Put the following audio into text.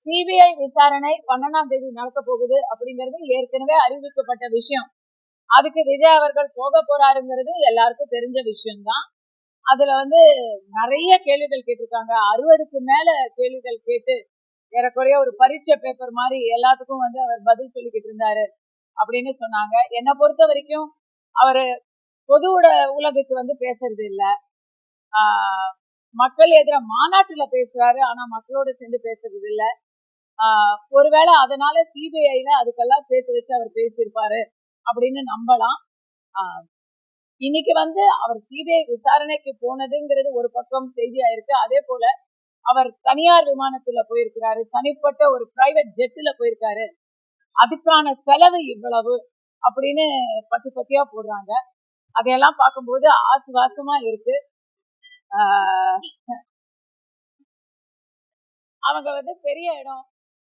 CBI விசாரணை 12ஆம் தேதி நடக்க போகுது அப்படிங்கிறது ஏற்கனவே அறிவிக்கப்பட்ட விஷயம். அதுக்கு விஜய் அவர்கள் போக போறாருங்கிறது எல்லாருக்கும் தெரிஞ்ச விஷயம்தான். அதுல நிறைய கேள்விகள் கேட்டிருக்காங்க. 60க்கு மேல கேள்விகள் கேட்டு ஏறக்குறைய ஒரு பரீட்சை பேப்பர் மாதிரி எல்லாத்துக்கும் அவர் பதில் சொல்லிக்கிட்டு இருந்தாரு அப்படின்னு சொன்னாங்க. என்னை பொறுத்த வரைக்கும் அவரு பொது உலகுக்கு பேசுறது இல்ல. மக்கள் எதிர மாநாட்டுல பேசுறாரு, ஆனா மக்களோட சேர்ந்து பேசுறது இல்ல. ஒருவேளை அதனால சிபிஐல அதுக்கெல்லாம் சேர்த்து வச்சு அவர் பேசியிருப்பாரு அப்படின்னு நம்பலாம். இன்னைக்கு அவர் சிபிஐ விசாரணைக்கு போனதுங்கிறது ஒரு பக்கம் செய்தியா இருக்கு. அதே போல அவர் தனியார் விமானத்துல போயிருக்கிறாரு, தனிப்பட்ட ஒரு பிரைவேட் ஜெட்ல போயிருக்காரு, அதுக்கான செலவு இவ்வளவு அப்படின்னு பத்தி பத்தியா போடுறாங்க. அதையெல்லாம் பார்க்கும்போது ஆசுவாசமா இருக்கு. அவங்க பெரிய இடம்